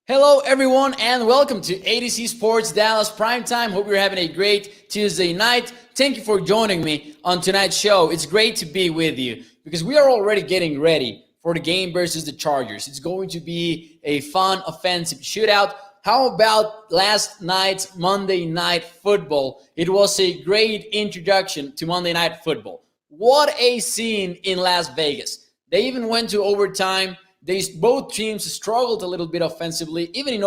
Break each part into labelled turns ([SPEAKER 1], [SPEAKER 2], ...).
[SPEAKER 1] Hello, everyone, and welcome to Z Sports Dallas Primetime. Hope you're having a great Tuesday night. Thank you for joining me on tonight's show. It's great to be with you because we are already getting ready for the game versus the Chargers. It's going to be a fun, offensive shootout. How about last night's Monday Night Football? It was a great introduction to Monday Night Football. What a scene in Las Vegas. They even went to overtime. Both teams struggled a little bit offensively, even in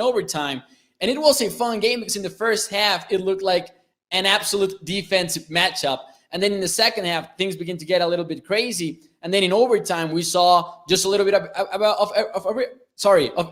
[SPEAKER 1] overtime. And it was a fun game because in the first half, it looked like an absolute defensive matchup. And then in the second half, things began to get a little bit crazy. And then in overtime, we saw just a little bit of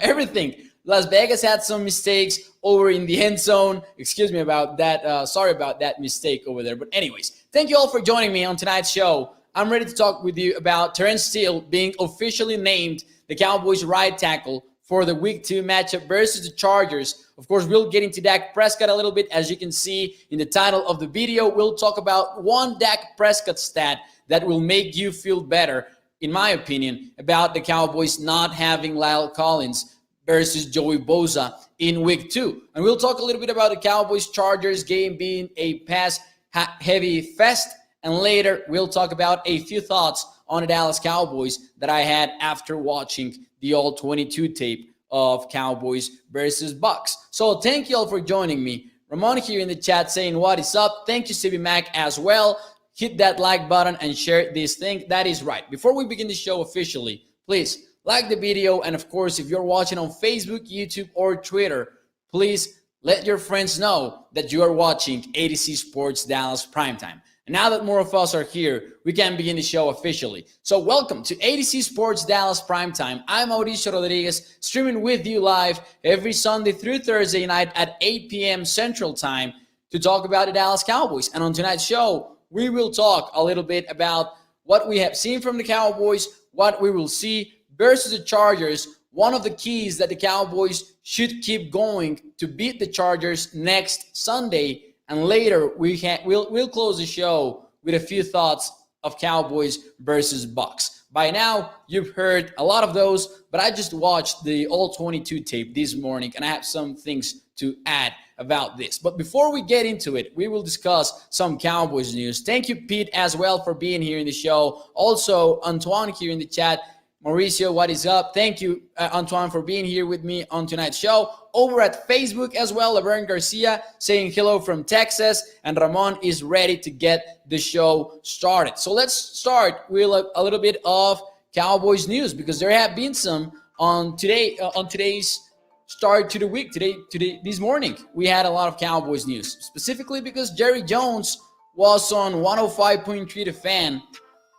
[SPEAKER 1] everything. Las Vegas had some mistakes over in the end zone. Excuse me about that. Sorry about that mistake over there. But anyways, thank you all for joining me on tonight's show. I'm ready to talk with you about Terence Steele being officially named the Cowboys right tackle for the Week 2 matchup versus the Chargers. Of course, we'll get into Dak Prescott a little bit. As you can see in the title of the video, we'll talk about one Dak Prescott stat that will make you feel better, in my opinion, about the Cowboys not having Lyle Collins versus Joey Bosa in Week 2. And we'll talk a little bit about the Cowboys-Chargers game being a pass-heavy fest. And later, we'll talk about a few thoughts on the Dallas Cowboys that I had after watching the All-22 tape of Cowboys versus Bucks. So thank you all for joining me. Ramon here in the chat saying what is up. Thank you, CB Mac, as well. Hit that like button and share this thing. That is right. Before we begin the show officially, please like the video. And of course, if you're watching on Facebook, YouTube, or Twitter, please let your friends know that you are watching Z Sports Dallas Primetime. And now that more of us are here, we can begin the show officially. So welcome to Z Sports Dallas Primetime. I'm Mauricio Rodriguez, streaming with you live every Sunday through Thursday night at 8 p.m. Central Time to talk about the Dallas Cowboys. And on tonight's show, we will talk a little bit about what we have seen from the Cowboys, what we will see versus the Chargers. One of the keys that the Cowboys should keep going to beat the Chargers next Sunday. And later, we'll close the show with a few thoughts of Cowboys versus Bucks. By now, you've heard a lot of those, but I just watched the All-22 tape this morning, and I have some things to add about this. But before we get into it, we will discuss some Cowboys news. Thank you, Pete, as well, for being here in the show. Also, Antoine here in the chat. Mauricio, what is up? Thank you, Antoine, for being here with me on tonight's show. Over at Facebook as well, Laverne Garcia saying hello from Texas, and Ramon is ready to get the show started. So let's start with a little bit of Cowboys news because there have been some on today's start to the week. This morning, we had a lot of Cowboys news, specifically because Jerry Jones was on 105.3 The Fan,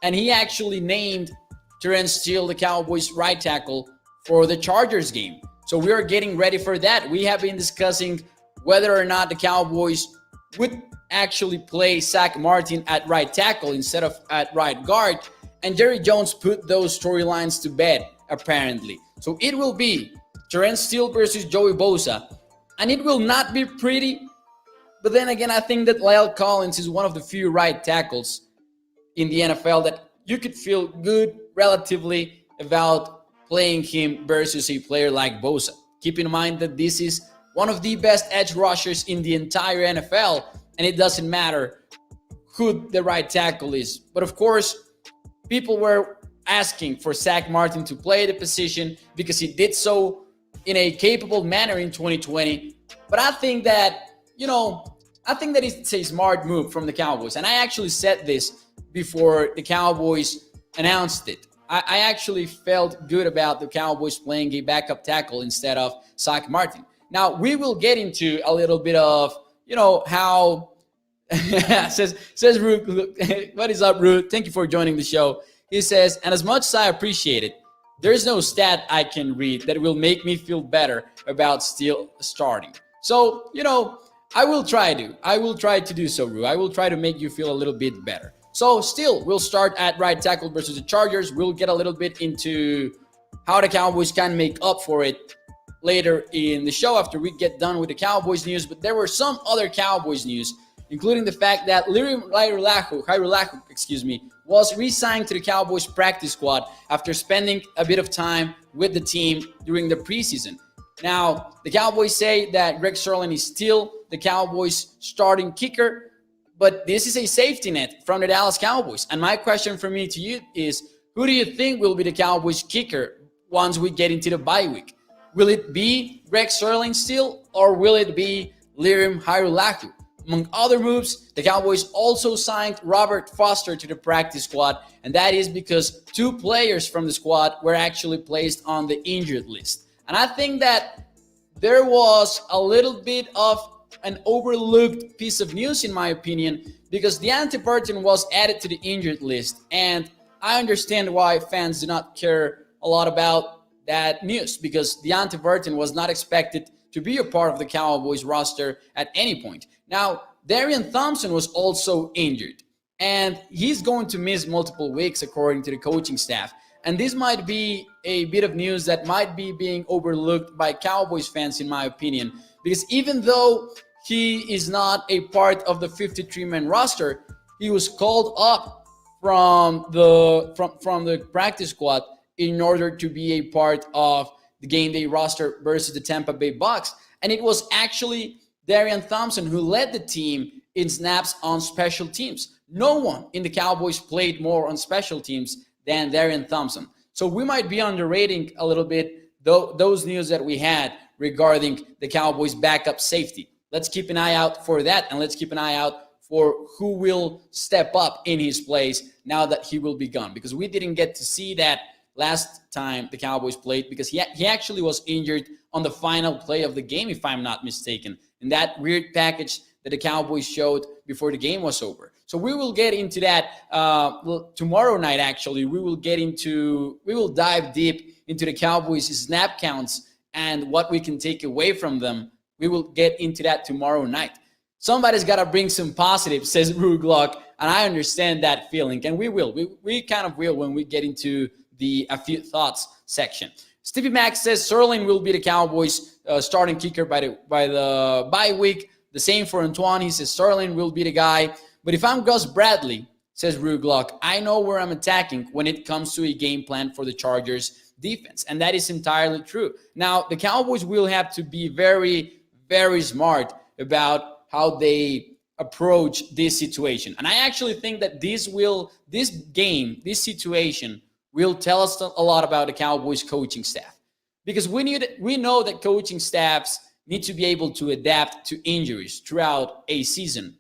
[SPEAKER 1] and he actually named Terence Steele, the Cowboys right tackle for the Chargers game. So we are getting ready for that. We have been discussing whether or not the Cowboys would actually play Zach Martin at right tackle instead of at right guard. And Jerry Jones put those storylines to bed, apparently. So it will be Terence Steele versus Joey Bosa. And it will not be pretty. But then again, I think that Lyle Collins is one of the few right tackles in the NFL that you could feel good relatively about playing him versus a player like Bosa. Keep in mind that this is one of the best edge rushers in the entire NFL, and it doesn't matter who the right tackle is. But of course, people were asking for Zach Martin to play the position because he did so in a capable manner in 2020. But I think that, it's a smart move from the Cowboys. And I actually said this before the Cowboys announced it. I actually felt good about the Cowboys playing a backup tackle instead of Zach Martin. Now, we will get into a little bit of, how says Ruth. What is up, Ruth? Thank you for joining the show. He says, and as much as I appreciate it, there's no stat I can read that will make me feel better about Steele starting. So, I will try to do so, Ruth. I will try to make you feel a little bit better. So still, we'll start at right tackle versus the Chargers. We'll get a little bit into how the Cowboys can make up for it later in the show after we get done with the Cowboys news. But there were some other Cowboys news, including the fact that Hairulahu, was re-signed to the Cowboys practice squad after spending a bit of time with the team during the preseason. Now, the Cowboys say that Greg Sirlin is still the Cowboys' starting kicker, but this is a safety net from the Dallas Cowboys. And my question from me to you is, who do you think will be the Cowboys' kicker once we get into the bye week? Will it be Greg Sirlin still, or will it be Lirim Hajrullahu? Among other moves, the Cowboys also signed Robert Foster to the practice squad, and that is because 2 players from the squad were actually placed on the injured list. And I think that there was a little bit of an overlooked piece of news, in my opinion, because Deontay Burton was added to the injured list, and I understand why fans do not care a lot about that news, because Deontay Burton was not expected to be a part of the Cowboys roster at any point. Now, Darian Thompson was also injured, and he's going to miss multiple weeks according to the coaching staff. And this might be a bit of news that might be being overlooked by Cowboys fans, in my opinion, because even though he is not a part of the 53-man roster, he was called up from the practice squad in order to be a part of the game day roster versus the Tampa Bay Bucks. And it was actually Darian Thompson who led the team in snaps on special teams. No one in the Cowboys played more on special teams than Darian Thompson. So we might be underrating a little bit those news that we had regarding the Cowboys' backup safety. Let's keep an eye out for that, and let's keep an eye out for who will step up in his place now that he will be gone, because we didn't get to see that last time the Cowboys played, because he actually was injured on the final play of the game, if I'm not mistaken, in that weird package that the Cowboys showed before the game was over. So we will get into that tomorrow night. Actually, we will dive deep into the Cowboys' snap counts and what we can take away from them. We will get into that tomorrow night. Somebody's got to bring some positive, says Ruglock, and I understand that feeling, and we will. We kind of will when we get into the a few thoughts section. Stevie Mack says Sirlin will be the Cowboys' starting kicker by the bye week. The same for Antoine. He says Sirlin will be the guy. But if I'm Gus Bradley, says Ruglock, I know where I'm attacking when it comes to a game plan for the Chargers defense. And that is entirely true. Now, the Cowboys will have to be very, very smart about how they approach this situation. And I actually think that this situation will tell us a lot about the Cowboys coaching staff. Because we know that coaching staffs need to be able to adapt to injuries throughout a season.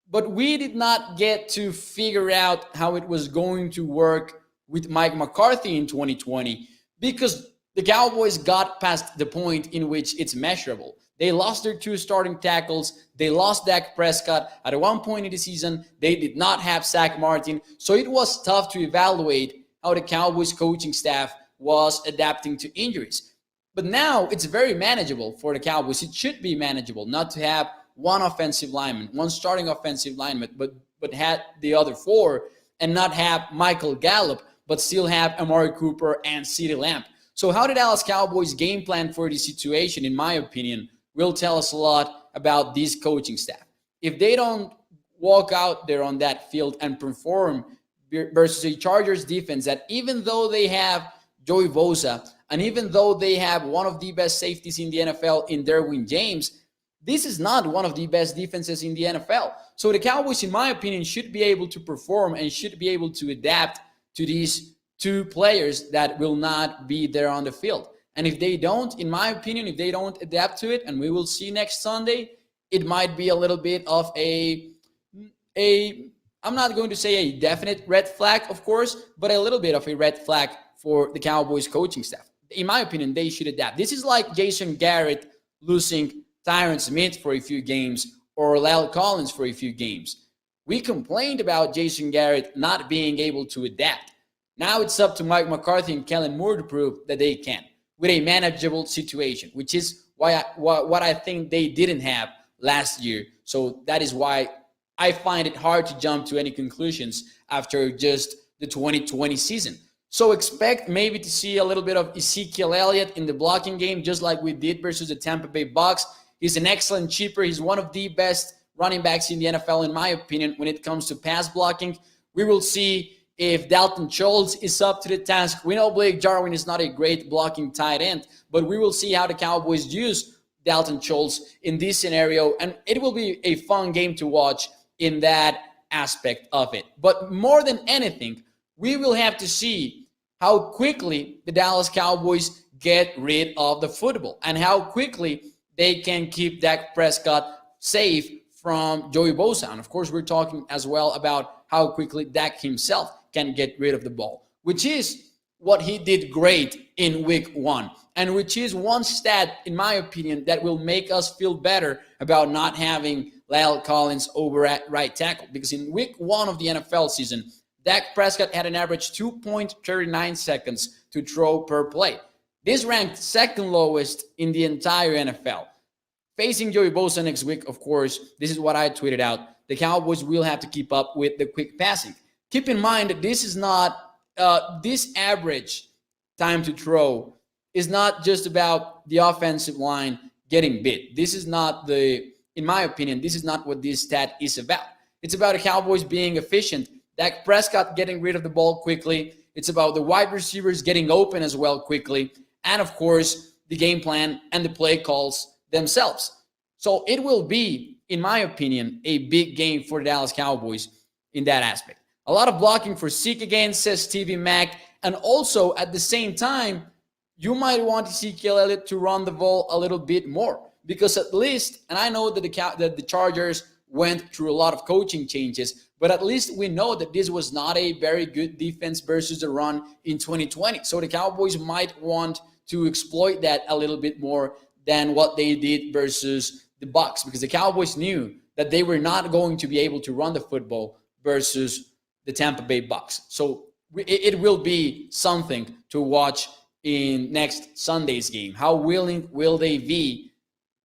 [SPEAKER 1] But we did not get to figure out how it was going to work with Mike McCarthy in 2020, because the Cowboys got past the point in which it's measurable. They lost their 2 starting tackles. They lost Dak Prescott. At one point in the season, they did not have Zach Martin. So it was tough to evaluate how the Cowboys coaching staff was adapting to injuries. But now it's very manageable for the Cowboys. It should be manageable not to have one offensive lineman, one starting offensive lineman, but had the other 4, and not have Michael Gallup, but still have Amari Cooper and CeeDee Lamb. So how the Dallas Cowboys game plan for this situation, in my opinion, will tell us a lot about this coaching staff. If they don't walk out there on that field and perform versus a Chargers defense that, even though they have Joey Bosa, and even though they have one of the best safeties in the NFL in Derwin James, this is not one of the best defenses in the NFL. So the Cowboys, in my opinion, should be able to perform and should be able to adapt to these 2 players that will not be there on the field. And if they don't, in my opinion, if they don't adapt to it, and we will see next Sunday, it might be a little bit of I'm not going to say a definite red flag, of course, but a little bit of a red flag for the Cowboys coaching staff. In my opinion, they should adapt. This is like Jason Garrett losing Tyron Smith for a few games or Lyle Collins for a few games. We complained about Jason Garrett not being able to adapt. Now it's up to Mike McCarthy and Kellen Moore to prove that they can with a manageable situation, which is what I think they didn't have last year. So that is why I find it hard to jump to any conclusions after just the 2020 season. So expect maybe to see a little bit of Ezekiel Elliott in the blocking game, just like we did versus the Tampa Bay Bucks. He's an excellent cheaper. He's one of the best running backs in the NFL, in my opinion, when it comes to pass blocking. We will see if Dalton Schultz is up to the task. We know Blake Jarwin is not a great blocking tight end, but we will see how the Cowboys use Dalton Schultz in this scenario, and it will be a fun game to watch in that aspect of it. But more than anything, we will have to see how quickly the Dallas Cowboys get rid of the football and how quickly they can keep Dak Prescott safe from Joey Bosa. And of course, we're talking as well about how quickly Dak himself can get rid of the ball, which is what he did great in week 1, and which is one stat, in my opinion, that will make us feel better about not having La'el Collins over at right tackle. Because in week 1 of the NFL season, Dak Prescott had an average 2.39 seconds to throw per play. This ranked second lowest in the entire NFL. Facing Joey Bosa next week, of course, this is what I tweeted out. The Cowboys will have to keep up with the quick passing. Keep in mind that this is not this average time to throw is not just about the offensive line getting bit. This is not in my opinion, this is not what this stat is about. It's about the Cowboys being efficient, Dak Prescott getting rid of the ball quickly. It's about the wide receivers getting open as well quickly. And of course, the game plan and the play calls themselves. So it will be, in my opinion, a big game for the Dallas Cowboys in that aspect. A lot of blocking for Zeke again, says Stevie Mack. And also, at the same time, you might want Ezekiel Elliott to run the ball a little bit more. Because at least, and I know that the Chargers went through a lot of coaching changes, but at least we know that this was not a very good defense versus the run in 2020. So the Cowboys might want to exploit that a little bit more than what they did versus the Bucs, because the Cowboys knew that they were not going to be able to run the football versus the Tampa Bay Bucs. So it will be something to watch in next Sunday's game. How willing will they be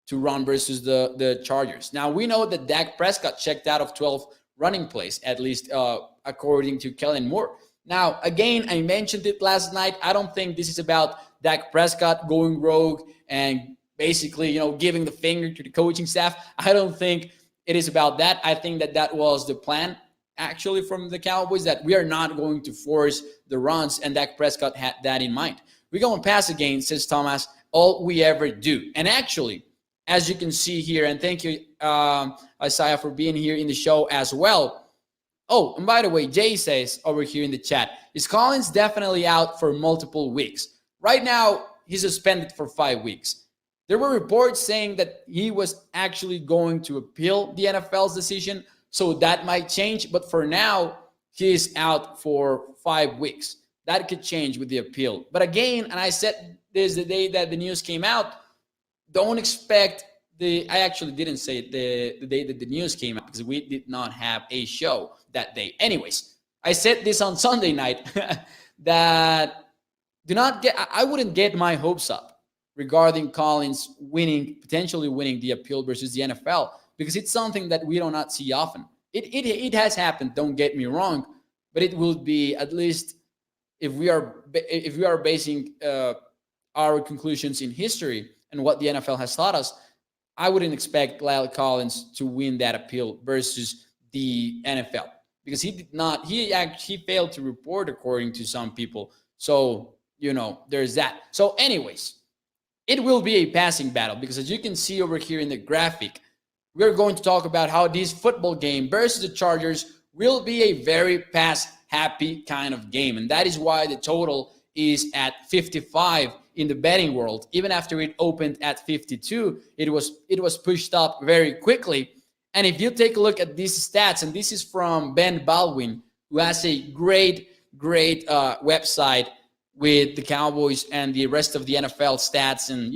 [SPEAKER 1] to run versus the Chargers? Now, we know that Dak Prescott checked out of 12 running plays, at least according to Kellen Moore. Now, again, I mentioned it last night. I don't think this is about Dak Prescott going rogue and basically, giving the finger to the coaching staff. I don't think it is about that. I think that was the plan, actually, from the Cowboys, that we are not going to force the runs, and Dak Prescott had that in mind. We're going to pass again, says Thomas, all we ever do. And actually, as you can see here, and thank you, Isaiah, for being here in the show as well. Oh, and by the way, Jay says over here in the chat, is Collins definitely out for multiple weeks? Right now, he's suspended for 5 weeks. There were reports saying that he was actually going to appeal the NFL's decision, so that might change. But for now, he is out for 5 weeks. That could change with the appeal. But again, and I said this the day that the news came out, don't expect I actually didn't say it the day that the news came out because we did not have a show that day. Anyways, I said this on Sunday night that I wouldn't get my hopes up regarding Collins potentially winning the appeal versus the NFL, because it's something that we do not see often. It has happened, don't get me wrong, but it will be, at least if we are basing our conclusions in history and what the NFL has taught us, I wouldn't expect La'el Collins to win that appeal versus the NFL, because he failed to report according to some people. So, there's that. So anyways, it will be a passing battle, because as you can see over here in the graphic, we're going to talk about how this football game versus the Chargers will be a very pass-happy kind of game. And that is why the total is at 55 in the betting world. Even after it opened at 52, it was pushed up very quickly. And if you take a look at these stats, and this is from Ben Baldwin, who has a great website with the Cowboys and the rest of the NFL stats and,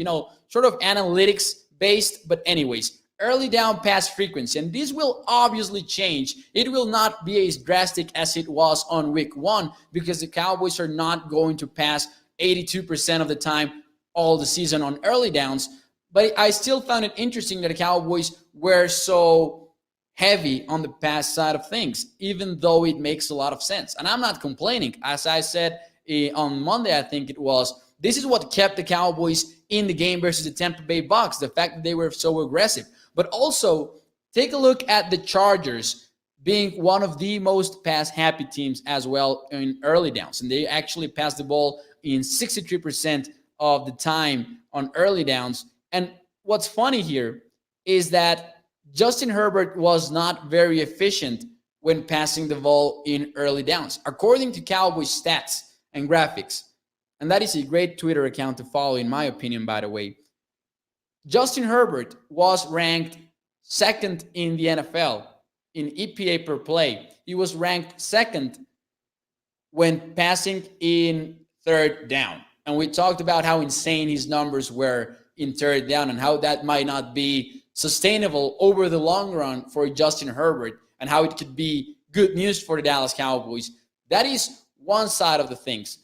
[SPEAKER 1] sort of analytics based. But anyways, early down pass frequency, and this will obviously change. It will not be as drastic as it was on week 1, because the Cowboys are not going to pass 82% of the time all the season on early downs. But I still found it interesting that the Cowboys were so heavy on the pass side of things, even though it makes a lot of sense. And I'm not complaining. As I said on Monday, I think it was, this is what kept the Cowboys in the game versus the Tampa Bay Bucs, the fact that they were so aggressive. But also, take a look at the Chargers. being one of the most pass happy teams as well in early downs. And they actually passed the ball in 63% of the time on early downs. And what's funny here is that Justin Herbert was not very efficient when passing the ball in early downs. According to Cowboys stats and graphics, and that is a great Twitter account to follow, in my opinion, by the way, Justin Herbert was ranked second in the NFL in EPA per play. He was ranked second when passing in third down. And we talked about how insane his numbers were in third down and how that might not be sustainable over the long run for Justin Herbert and how it could be good news for the Dallas Cowboys. That is one side of the things.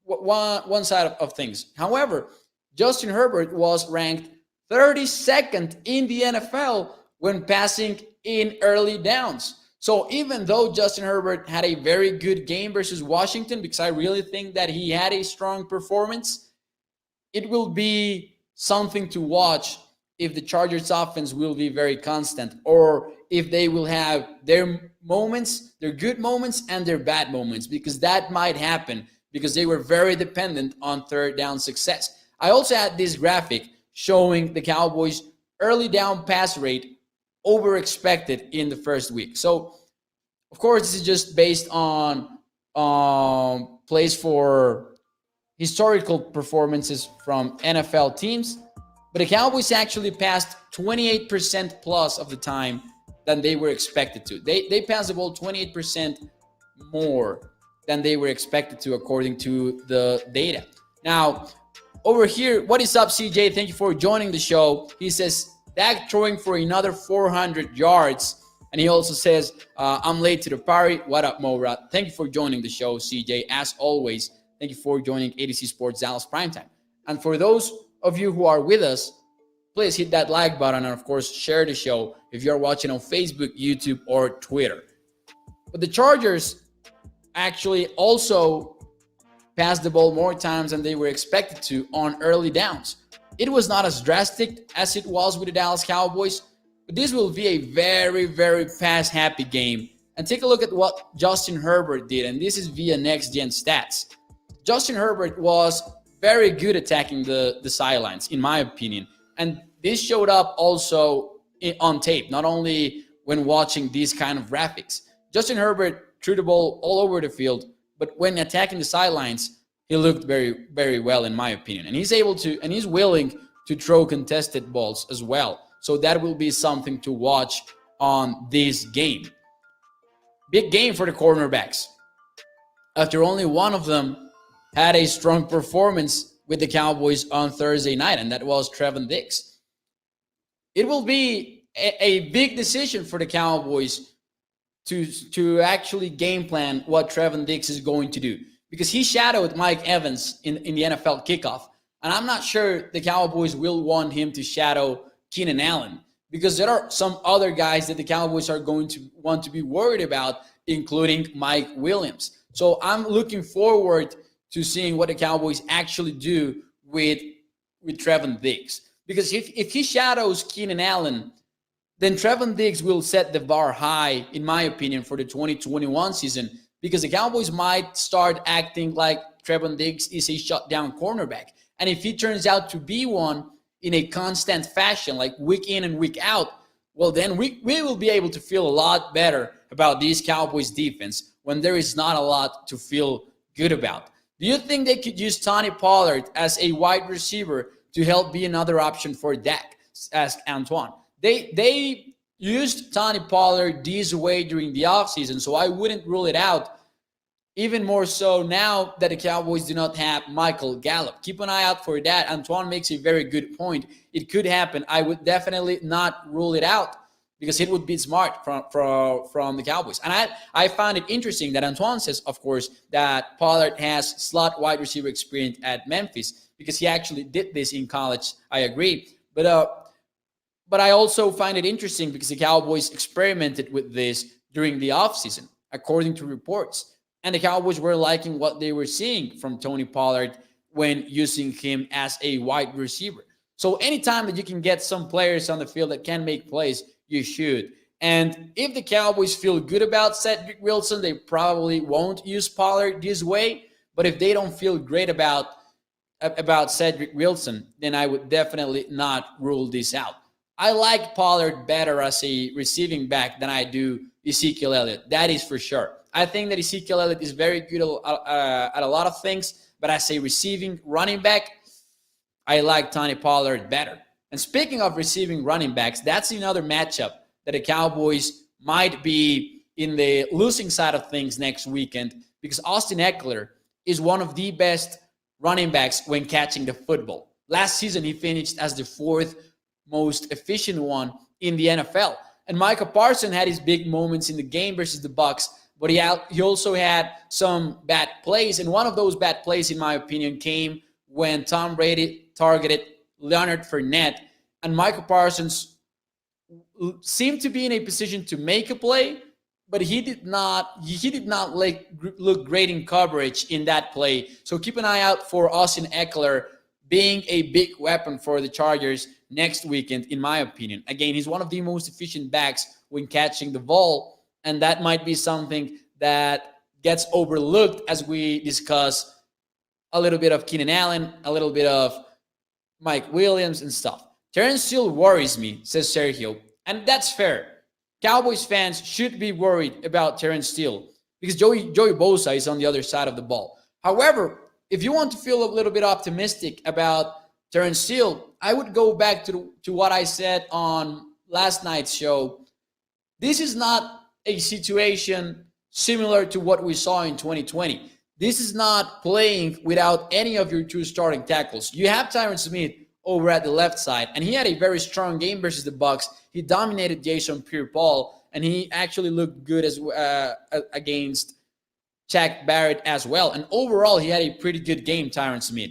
[SPEAKER 1] One side of things. However, Justin Herbert was ranked 32nd in the NFL when passing in early downs. So even though Justin Herbert had a very good game versus Washington, because I really think that he had a strong performance, it will be something to watch if the Chargers offense will be very constant, or if they will have their moments, their good moments and their bad moments, because that might happen because they were very dependent on third down success. I also had this graphic showing the Cowboys' early down pass rate over expected in the first week. So, of course, this is just based on plays for historical performances from NFL teams. But the Cowboys actually passed 28% plus of the time than they were expected to. They passed the ball 28% more than they were expected to, according to the data. Now, over here, what is up, CJ? Thank you for joining the show. He says, Dak throwing for another 400 yards. And he also says, I'm late to the party. What up, Morad? Thank you for joining the show, CJ. As always, thank you for joining ADC Sports Dallas Primetime. And for those of you who are with us, please hit that like button and, of course, share the show if you're watching on Facebook, YouTube, or Twitter. But the Chargers actually also passed the ball more times than they were expected to on early downs. It was not as drastic as it was with the Dallas Cowboys, but this will be a very, very pass-happy game. And take a look at what Justin Herbert did, and this is via Next Gen Stats. Justin Herbert was very good attacking the sidelines, in my opinion. And this showed up also on tape, not only when watching these kind of graphics. Justin Herbert threw the ball all over the field, but when attacking the sidelines, he looked very, very well, in my opinion. And he's able to, and he's willing to throw contested balls as well. So that will be something to watch on this game. Big game for the cornerbacks. After only one of them had a strong performance with the Cowboys on Thursday night, and that was Trevon Diggs. It will be a big decision for the Cowboys to actually game plan what Trevon Diggs is going to do, because he shadowed Mike Evans in the NFL kickoff, and I'm not sure the Cowboys will want him to shadow Keenan Allen, because there are some other guys that the Cowboys are going to want to be worried about, including Mike Williams. So I'm looking forward to seeing what the Cowboys actually do with Trevon Diggs. Because if he shadows Keenan Allen, then Trevon Diggs will set the bar high, in my opinion, for the 2021 season, because the Cowboys might start acting like Trevon Diggs is a shutdown cornerback. And if he turns out to be one in a constant fashion, like week in and week out, well, then we will be able to feel a lot better about these Cowboys defense when there is not a lot to feel good about. Do you think they could use Tony Pollard as a wide receiver to help be another option for Dak? Asked Antoine. They used Tony Pollard this way during the offseason, so I wouldn't rule it out. Even more so now that the Cowboys do not have Michael Gallup. Keep an eye out for that. Antoine makes a very good point. It could happen. I would definitely not rule it out, because it would be smart from the Cowboys. And I found it interesting that Antoine says, of course, that Pollard has slot wide receiver experience at Memphis, because he actually did this in college. I agree. But I also find it interesting because the Cowboys experimented with this during the offseason, according to reports. And the Cowboys were liking what they were seeing from Tony Pollard when using him as a wide receiver. So anytime that you can get some players on the field that can make plays, you should. And if the Cowboys feel good about Cedric Wilson, they probably won't use Pollard this way. But if they don't feel great about Cedric Wilson, then I would definitely not rule this out. I like Pollard better as a receiving back than I do Ezekiel Elliott. That is for sure. I think that Ezekiel Elliott is very good at a lot of things, but as a receiving running back, I like Tony Pollard better. And speaking of receiving running backs, that's another matchup that the Cowboys might be in the losing side of things next weekend, because Austin Eckler is one of the best running backs when catching the football. Last season, he finished as the fourth most efficient one in the NFL. And Micah Parsons had his big moments in the game versus the Bucs, but he also had some bad plays. And one of those bad plays, in my opinion, came when Tom Brady targeted Leonard Fournette, and Micah Parsons seemed to be in a position to make a play, but he did not look great in coverage in that play. So keep an eye out for Austin Eckler being a big weapon for the Chargers next weekend, in my opinion. Again, he's one of the most efficient backs when catching the ball, and that might be something that gets overlooked as we discuss a little bit of Keenan Allen, a little bit of Mike Williams and stuff. Terence Steele worries me, says Sergio, and that's fair. Cowboys fans should be worried about Terence Steele because Joey Bosa is on the other side of the ball. However, if you want to feel a little bit optimistic about Terence Steele, I would go back to what I said on last night's show. This is not a situation similar to what we saw in 2020. This is not playing without any of your two starting tackles. You have Tyron Smith over at the left side, and he had a very strong game versus the Bucs. He dominated Jason Pierre-Paul, and he actually looked good as against Shaq Barrett as well. And overall, he had a pretty good game, Tyron Smith,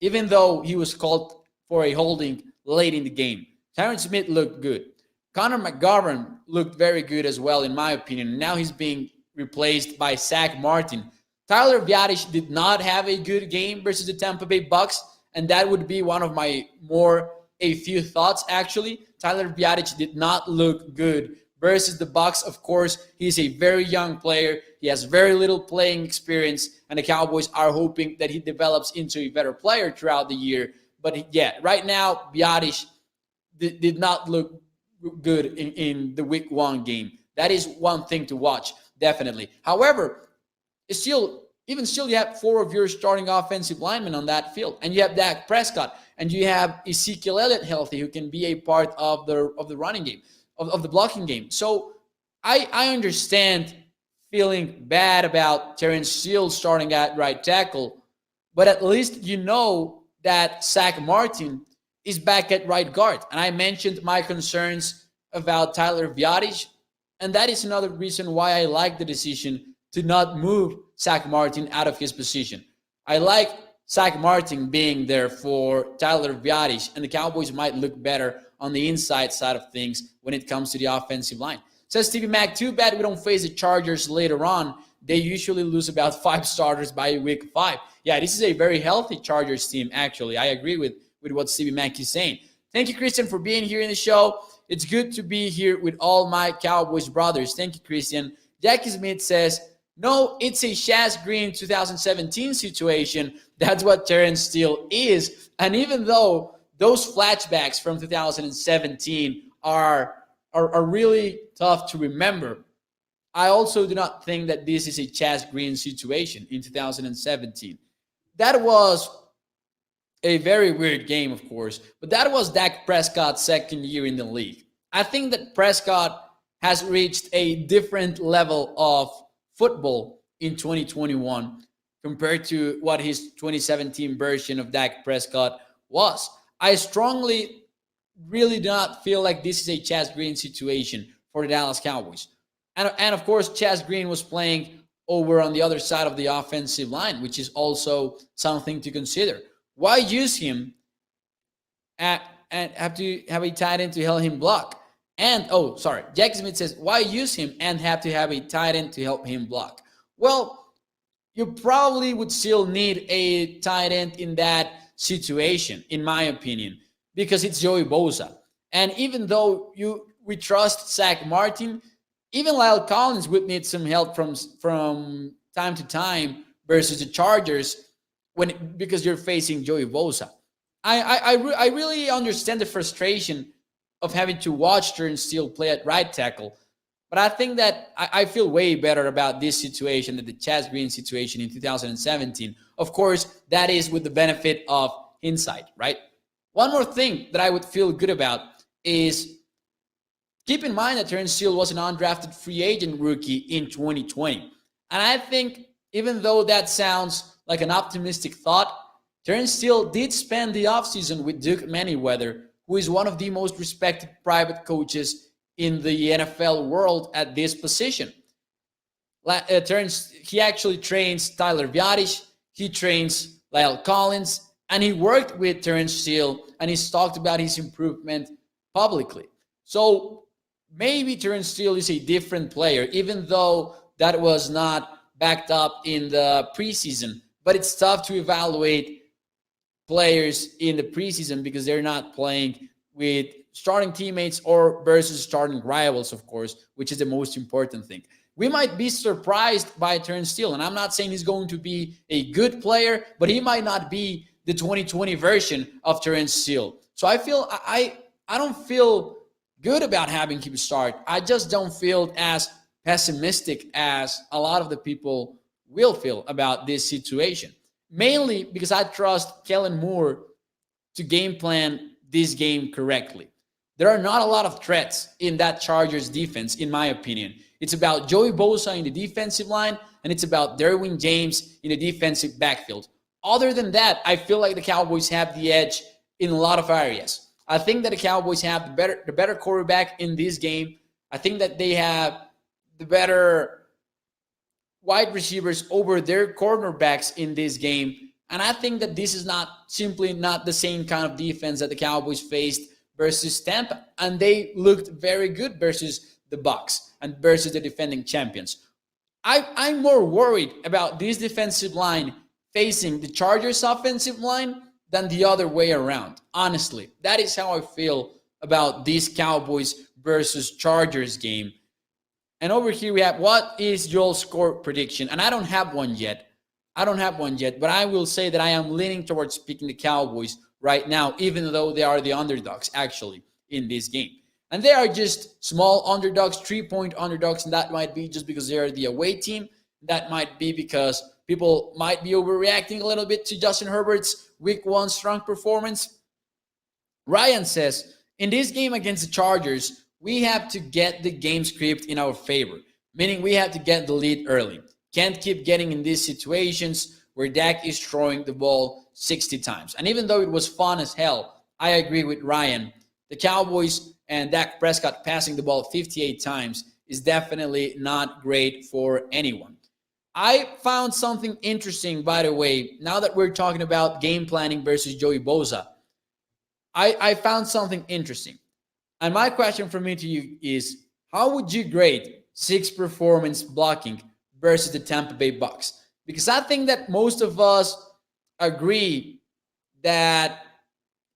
[SPEAKER 1] even though he was called for a holding late in the game. Tyron Smith looked good. Connor McGovern looked very good as well, in my opinion. Now he's being replaced by Zach Martin. Tyler Biadasz did not have a good game versus the Tampa Bay Bucs, and that would be one of my a few thoughts, actually. Tyler Biadasz did not look good versus the Bucs. Of course, he's a very young player. He has very little playing experience, and the Cowboys are hoping that he develops into a better player throughout the year. But yeah, right now, Biadasz did not look good in the Week 1 game. That is one thing to watch, definitely. However, even still, you have 4 of your starting offensive linemen on that field, and you have Dak Prescott, and you have Ezekiel Elliott healthy, who can be a part of the running game, of the blocking game. So I understand feeling bad about Terence Steele starting at right tackle, but at least you know that Zach Martin is back at right guard. And I mentioned my concerns about Tyler Biadasz, and that is another reason why I like the decision to not move Zach Martin out of his position. I like Zach Martin being there for Tyler Biadasz, and the Cowboys might look better on the inside side of things when it comes to the offensive line. Says Stevie Mac, too bad we don't face the Chargers later on. They usually lose about 5 starters by week 5. Yeah, this is a very healthy Chargers team, actually. I agree with what Stevie Mac is saying. Thank you, Christian, for being here in the show. It's good to be here with all my Cowboys brothers. Thank you, Christian. Jackie Smith says, no, it's a Shaz Green 2017 situation. That's what Terence Steele is. And even though those flashbacks from 2017 are really tough to remember, I also do not think that this is a Chaz Green situation in 2017. That was a very weird game, of course, but that was Dak Prescott's second year in the league. I think that Prescott has reached a different level of football in 2021 compared to what his 2017 version of Dak Prescott was. I strongly really do not feel like this is a Chaz Green situation for the Dallas Cowboys. And of course, Chaz Green was playing over on the other side of the offensive line, which is also something to consider. Why use him and have to have a tight end to help him block? And, Jack Smith says, why use him and have to have a tight end to help him block? Well, you probably would still need a tight end in that situation, in my opinion, because it's Joey Bosa. And even though you we trust Zach Martin. Even Lyle Collins would need some help from time to time versus the Chargers because you're facing Joey Bosa. I really understand the frustration of having to watch Terence Steele play at right tackle. But I think that I feel way better about this situation than the Chaz Green situation in 2017. Of course, that is with the benefit of hindsight, right? One more thing that I would feel good about is keep in mind that Terence Steele was an undrafted free agent rookie in 2020. And I think even though that sounds like an optimistic thought, Terence Steele did spend the offseason with Duke Manyweather, who is one of the most respected private coaches in the NFL world at this position. He actually trains Tyler Viadish, he trains Lyle Collins, and he worked with Terence Steele, and he's talked about his improvement publicly. So maybe Terence Steele is a different player, even though that was not backed up in the preseason. But it's tough to evaluate players in the preseason because they're not playing with starting teammates or versus starting rivals, of course, which is the most important thing. We might be surprised by Terence Steele, and I'm not saying he's going to be a good player, but he might not be the 2020 version of Terence Steele. So I don't feel good about having him start. I just don't feel as pessimistic as a lot of the people will feel about this situation. Mainly because I trust Kellen Moore to game plan this game correctly. There are not a lot of threats in that Chargers defense, in my opinion. It's about Joey Bosa in the defensive line, and it's about Derwin James in the defensive backfield. Other than that, I feel like the Cowboys have the edge in a lot of areas. I think that the Cowboys have the better quarterback in this game. I think that they have the better wide receivers over their cornerbacks in this game. And I think that this is simply not the same kind of defense that the Cowboys faced versus Tampa. And they looked very good versus the Bucs and versus the defending champions. I'm more worried about this defensive line facing the Chargers offensive line than the other way around. Honestly, that is how I feel about this Cowboys versus Chargers game. And over here we have, what is your score prediction? And I don't have one yet. But I will say that I am leaning towards picking the Cowboys right now, even though they are the underdogs actually in this game. And they are just small underdogs, 3-point underdogs, and that might be just because they are the away team. That might be because people might be overreacting a little bit to Justin Herbert's Week 1 strong performance. Ryan says, in this game against the Chargers, we have to get the game script in our favor, meaning we have to get the lead early. Can't keep getting in these situations where Dak is throwing the ball 60 times. And even though it was fun as hell, I agree with Ryan. The Cowboys and Dak Prescott passing the ball 58 times is definitely not great for anyone. I found something interesting, by the way, now that we're talking about game planning versus Joey Bosa. I found something interesting. And my question for me to you is, how would you grade Zeke's performance blocking versus the Tampa Bay Bucs? Because I think that most of us agree that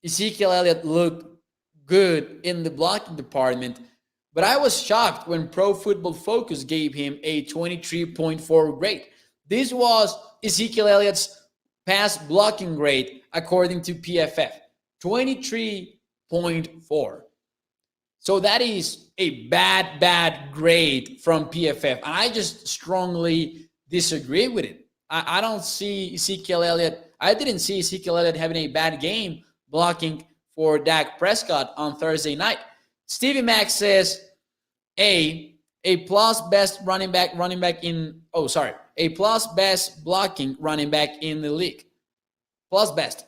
[SPEAKER 1] Ezekiel Elliott looked good in the blocking department, but I was shocked when Pro Football Focus gave him a 23.4 grade. This was Ezekiel Elliott's pass blocking grade according to PFF, 23.4. So that is a bad grade from PFF. And I just strongly disagree with it. I don't see Ezekiel Elliott. I didn't see Ezekiel Elliott having a bad game blocking for Dak Prescott on Thursday night. Stevie Mack says A plus best A plus best blocking running back in the league. Plus best,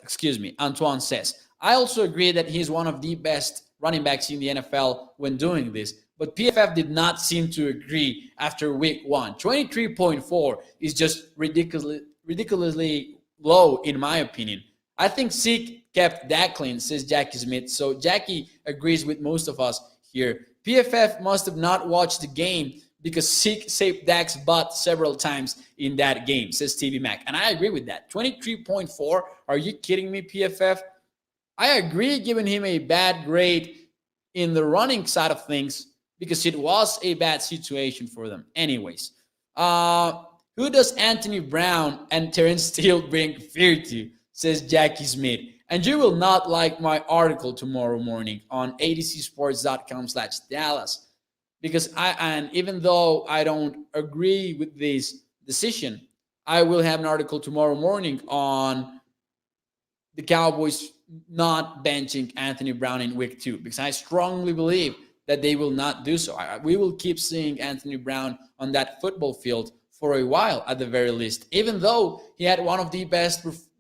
[SPEAKER 1] Antoine says. I also agree that he's one of the best running backs in the NFL when doing this. But PFF did not seem to agree after week 1. 23.4 is just ridiculously low in my opinion. I think Zeke kept Dak clean, says Jackie Smith. So Jackie agrees with most of us here. PFF must have not watched the game because Zeke saved Dak's butt several times in that game, says Stevie Mack. And I agree with that. 23.4, are you kidding me, PFF? I agree giving him a bad grade in the running side of things because it was a bad situation for them. Anyways, who does Anthony Brown and Terence Steele bring fear to? Says Jackie Smith. And you will not like my article tomorrow morning on adcsports.com/Dallas because and even though I don't agree with this decision, I will have an article tomorrow morning on the Cowboys not benching Anthony Brown in week 2 because I strongly believe that they will not do so. We will keep seeing Anthony Brown on that football field for a while at the very least, even though he had one of the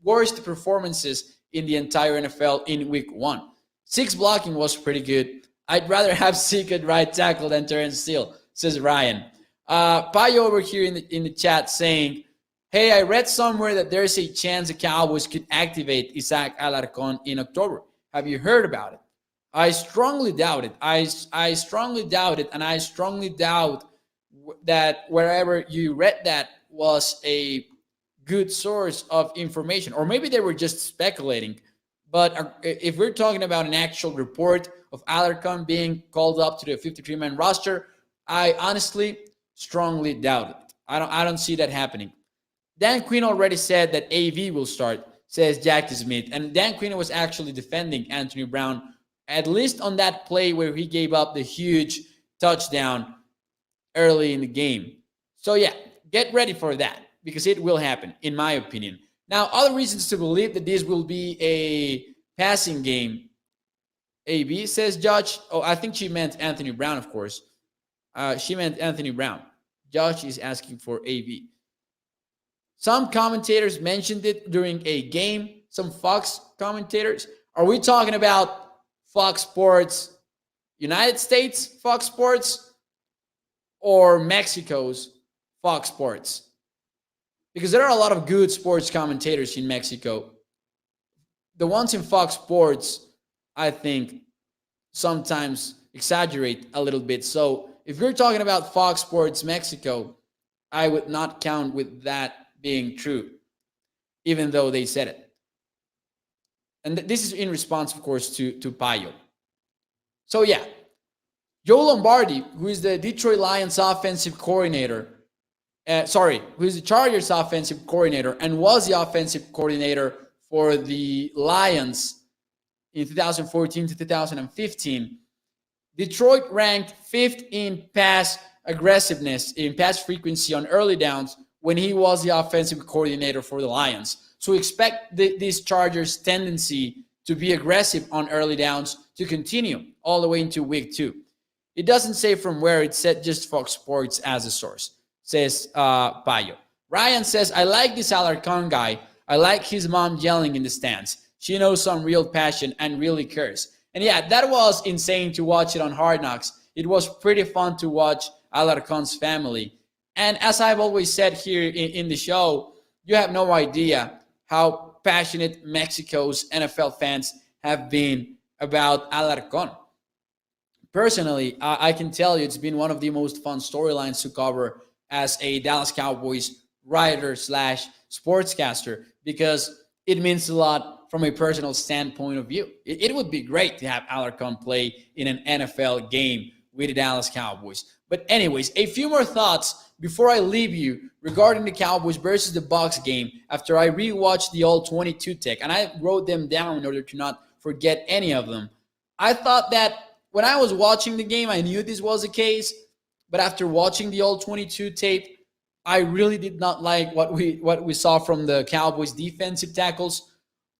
[SPEAKER 1] worst performances in the entire NFL in week 1. 6 blocking was pretty good. I'd rather have Zeke at right tackle than Terence Steele, says Ryan. Payo over here in the chat saying, hey, I read somewhere that there's a chance the Cowboys could activate Isaac Alarcon in October. Have you heard about it? I strongly doubt it. I strongly doubt it, and I strongly doubt that wherever you read that was a good source of information. Or maybe they were just speculating. But if we're talking about an actual report of Alarcon being called up to the 53-man roster, I honestly strongly doubt it. I don't see that happening. Dan Quinn already said that AV will start, says Jackie Smith. And Dan Quinn was actually defending Anthony Brown, at least on that play where he gave up the huge touchdown early in the game. So yeah, get ready for that because it will happen, in my opinion. Now, other reasons to believe that this will be a passing game. AB says Josh. Oh, I think she meant Anthony Brown, of course. She meant Anthony Brown. Josh is asking for AB. Some commentators mentioned it during a game. Some Fox commentators. Are we talking about Fox Sports United States Fox Sports or Mexico's Fox Sports? Because there are a lot of good sports commentators in Mexico. The ones in Fox Sports, I think, sometimes exaggerate a little bit. So if you're talking about Fox Sports Mexico, I would not count with that being true, even though they said it. And this is in response, of course, to Payo. So yeah, Joe Lombardi, who is the Detroit Lions offensive coordinator, who is the Chargers offensive coordinator and was the offensive coordinator for the Lions in 2014 to 2015. Detroit ranked 5th in pass aggressiveness, in pass frequency on early downs when he was the offensive coordinator for the Lions. So expect this Chargers tendency to be aggressive on early downs to continue all the way into week 2. It doesn't say from where, it said just Fox Sports as a source, says Payo. Ryan says, I like this Alarcon guy. I like his mom yelling in the stands. She knows some real passion and really cares. And yeah, that was insane to watch it on Hard Knocks. It was pretty fun to watch Alarcon's family. And as I've always said here in the show, you have no idea how passionate Mexico's NFL fans have been about Alarcon. Personally, I can tell you it's been one of the most fun storylines to cover as a Dallas Cowboys writer / sportscaster because it means a lot from a personal standpoint of view. It would be great to have Alarcon play in an NFL game with the Dallas Cowboys. But anyways, a few more thoughts before I leave you regarding the Cowboys versus the Bucs game after I rewatched the all 22 take, and I wrote them down in order to not forget any of them. I thought that when I was watching the game, I knew this was the case, but after watching the all 22 tape, I really did not like what we saw from the Cowboys defensive tackles.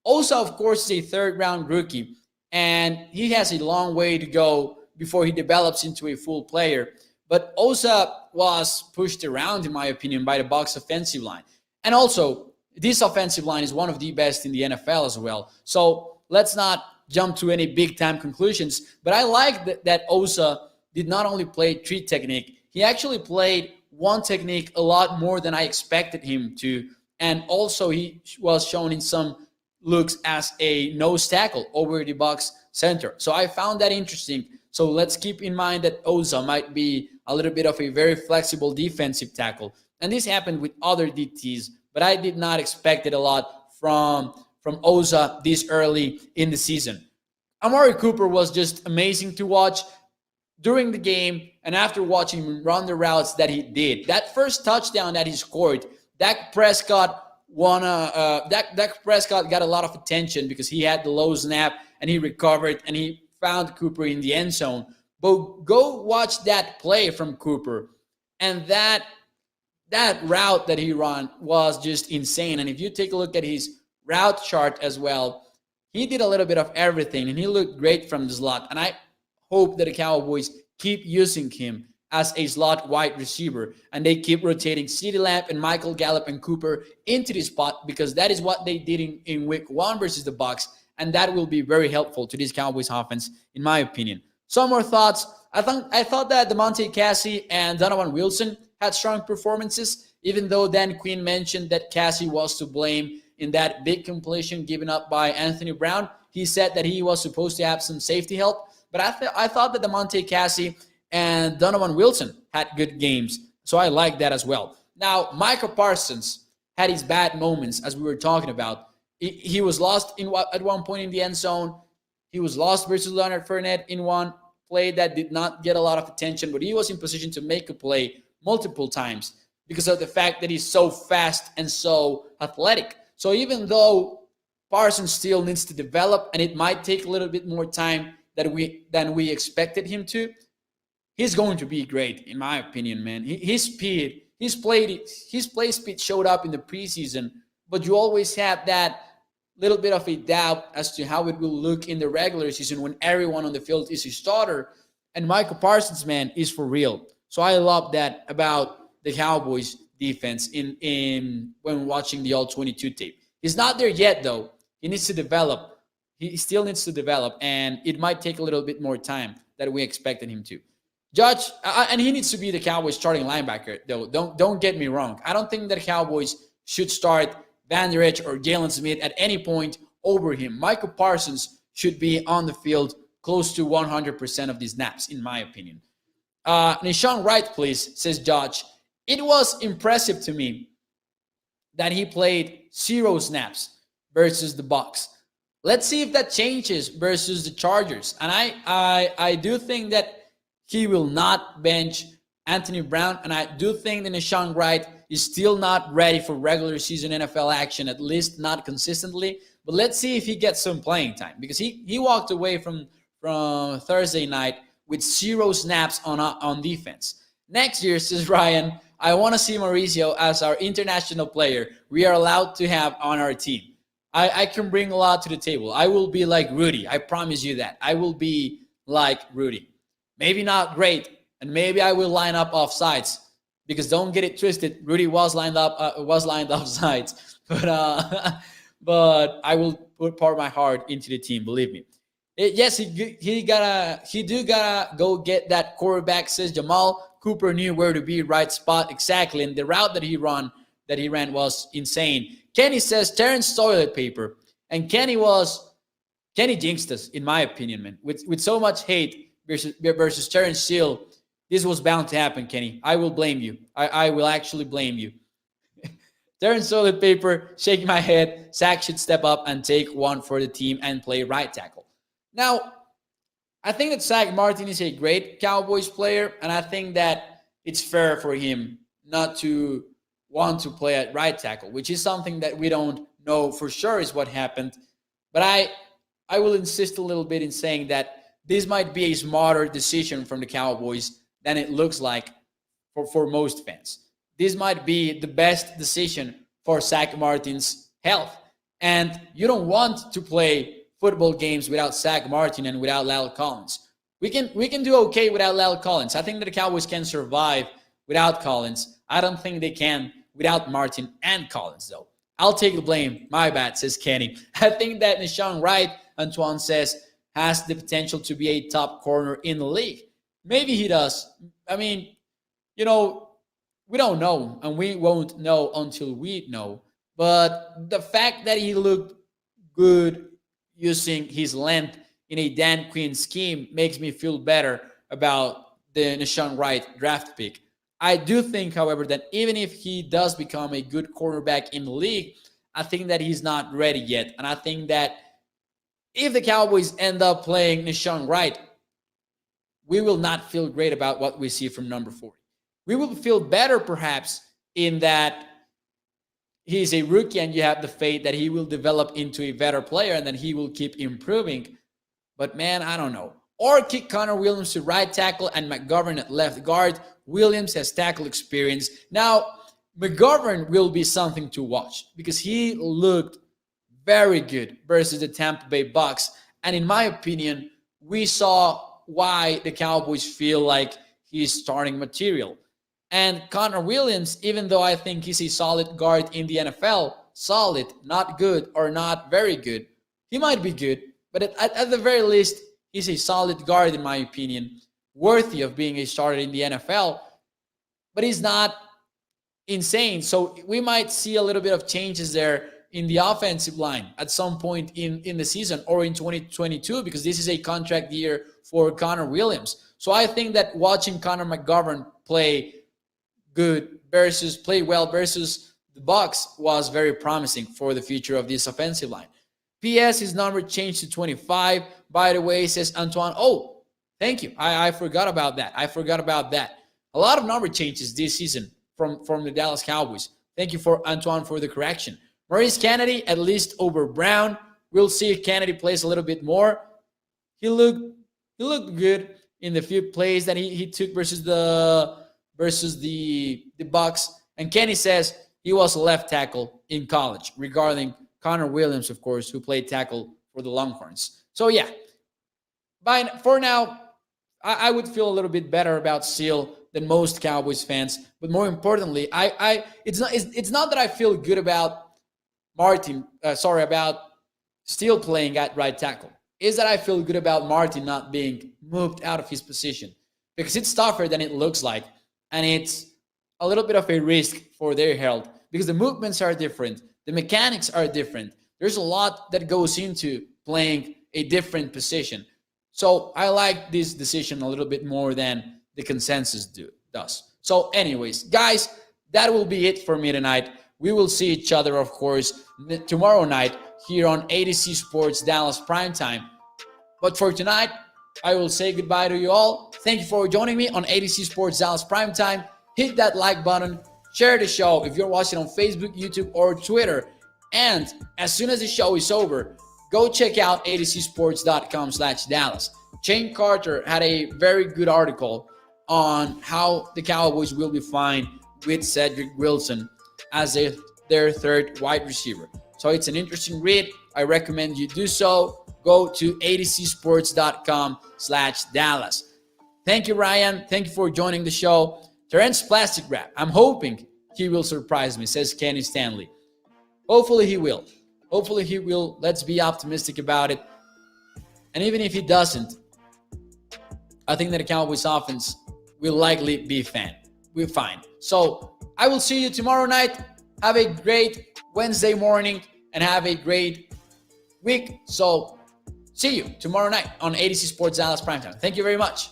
[SPEAKER 1] Osa, of course, is a third-round rookie, and he has a long way to go before he develops into a full player. But Osa was pushed around, in my opinion, by the Bucs offensive line. And also, this offensive line is one of the best in the NFL as well. So let's not jump to any big-time conclusions. But I like that Osa did not only play 3 technique, he actually played 1 technique a lot more than I expected him to. And also, he was shown in some looks as a nose tackle over the Bucs center. So I found that interesting. So let's keep in mind that Osa might be a little bit of a very flexible defensive tackle. And this happened with other DTs, but I did not expect it a lot from Osa this early in the season. Amari Cooper was just amazing to watch during the game and after watching him run the routes that he did. That first touchdown that he scored, Dak Prescott Dak Prescott got a lot of attention because he had the low snap and he recovered and he found Cooper in the end zone. But go watch that play from Cooper, and that route that he ran was just insane. And if you take a look at his route chart as well, he did a little bit of everything and he looked great from the slot. And I hope that the Cowboys keep using him as a slot wide receiver and they keep rotating CeeDee Lamb and Michael Gallup and Cooper into the spot, because that is what they did in week 1 versus the Bucs, and that will be very helpful to this Cowboys offense, in my opinion. Some more thoughts. I thought that DeMonte Cassie and Donovan Wilson had strong performances, even though Dan Quinn mentioned that Cassie was to blame in that big completion given up by Anthony Brown. He said that he was supposed to have some safety help, but I thought that DeMonte Cassie and Donovan Wilson had good games, so I like that as well. Now, Micah Parsons had his bad moments, as we were talking about. He was lost at one point in the end zone. He was lost versus Leonard Fournette in one play that did not get a lot of attention, but he was in position to make a play multiple times because of the fact that he's so fast and so athletic. So even though Parsons still needs to develop, and it might take a little bit more time than we expected him to, he's going to be great, in my opinion, man. His speed, his play speed showed up in the preseason, but you always have that little bit of a doubt as to how it will look in the regular season when everyone on the field is a starter. And Michael Parsons, man, is for real. So I love that about the Cowboys defense in when watching the All-22 tape. He's not there yet, though. He needs to develop. He still needs to develop, and it might take a little bit more time than we expected him to. Judge, and he needs to be the Cowboys starting linebacker, though. Don't get me wrong. I don't think that the Cowboys should start Van Der Esch or Jalen Smith at any point over him. Michael Parsons should be on the field close to 100% of these snaps, in my opinion. Nahshon Wright, please, says Judge. It was impressive to me that he played 0 snaps versus the Bucs. Let's see if that changes versus the Chargers. And I do think that he will not bench Anthony Brown, and I do think that Nahshon Wright is still not ready for regular season NFL action, at least not consistently. But let's see if he gets some playing time, because he walked away from Thursday night with 0 snaps on defense. Next year, says Ryan, I want to see Mauricio as our international player we are allowed to have on our team. I can bring a lot to the table. I will be like Rudy. I promise you that. I will be like Rudy. Maybe not great, and maybe I will line up off sides, because don't get it twisted. Rudy was lined off sides, but I will pour my heart into the team. Believe me. Yes, he gotta go get that quarterback. Says Jamal. Cooper knew where to be, right spot exactly, and the route that he ran was insane. Kenny says Terence toilet paper, and Kenny jinxed us, in my opinion, man. With so much hate versus Terence Steele, this was bound to happen, Kenny. I will blame you. I will actually blame you. Terence toilet paper, shaking my head. Zach should step up and take one for the team and play right tackle. Now, I think that Zach Martin is a great Cowboys player, and I think that it's fair for him not to want to play at right tackle, which is something that we don't know for sure is what happened. But I will insist a little bit in saying that this might be a smarter decision from the Cowboys than it looks like for most fans. This might be the best decision for Zach Martin's health. And you don't want to play football games without Zach Martin and without La'el Collins. We can do okay without La'el Collins. I think that the Cowboys can survive without Collins. I don't think they can without Martin and Collins, though. I'll take the blame. My bad, says Kenny. I think that Nahshon Wright, Antoine says, has the potential to be a top corner in the league. Maybe he does. I mean, we don't know, and we won't know until we know. But the fact that he looked good using his length in a Dan Quinn scheme makes me feel better about the Nahshon Wright draft pick. I do think, however, that even if he does become a good cornerback in the league, I think that he's not ready yet. And I think that If the Cowboys end up playing Nishon Wright, we will not feel great about what we see from number 40. We will feel better perhaps in that he's a rookie and you have the faith that he will develop into a better player and then he will keep improving. But man, I don't know. Or kick Connor Williams to right tackle and McGovern at left guard. Williams has tackle experience. Now, McGovern will be something to watch because he looked very good versus the Tampa Bay Bucks. And in my opinion, we saw why the Cowboys feel like he's starting material. And Connor Williams, even though I think he's a solid guard in the NFL, solid, not good or not very good, he might be good, but at the very least, he's a solid guard in my opinion, worthy of being a starter in the NFL, but he's not insane. So we might see a little bit of changes there in the offensive line at some point in the season or in 2022 because this is a contract year for Connor Williams. So I think that watching Connor McGovern play well versus the Bucks was very promising for the future of this offensive line. P.S. His number changed to 25. By the way, says Antoine. Oh, thank you. I forgot about that. A lot of number changes this season from the Dallas Cowboys. Thank you for Antoine for the correction. Maurice Kennedy, at least over Brown. We'll see if Kennedy plays a little bit more. He looked good in the few plays that he took versus the Bucks. And Kenny says he was a left tackle in college, regarding Connor Williams, of course, who played tackle for the Longhorns. So yeah, for now, I would feel a little bit better about Steele than most Cowboys fans. But more importantly, it's not that I feel good about about Steele playing at right tackle. Is that I feel good about Martin not being moved out of his position because it's tougher than it looks like. And it's a little bit of a risk for their health because the movements are different. The mechanics are different. There's a lot that goes into playing a different position. So I like this decision a little bit more than the consensus does. So anyways, guys, that will be it for me tonight. We will see each other, of course, tomorrow night here on ADC Sports Dallas Primetime. But for tonight, I will say goodbye to you all. Thank you for joining me on ADC Sports Dallas Primetime. Hit that like button. Share the show if you're watching on Facebook, YouTube, or Twitter. And as soon as the show is over, go check out adcsports.com/Dallas. Shane Carter had a very good article on how the Cowboys will be fine with Cedric Wilson as their third wide receiver. So it's an interesting read. I recommend you do so. Go to adcsports.com/Dallas. Thank you, Ryan. Thank you for joining the show. Terence Plastic Wrap. I'm hoping he will surprise me, says Kenny Stanley. Hopefully he will. Let's be optimistic about it. And even if he doesn't, I think that the Cowboys offense will likely be fine. So I will see you tomorrow night. Have a great Wednesday morning and have a great week. So see you tomorrow night on ADC Sports Dallas Primetime. Thank you very much.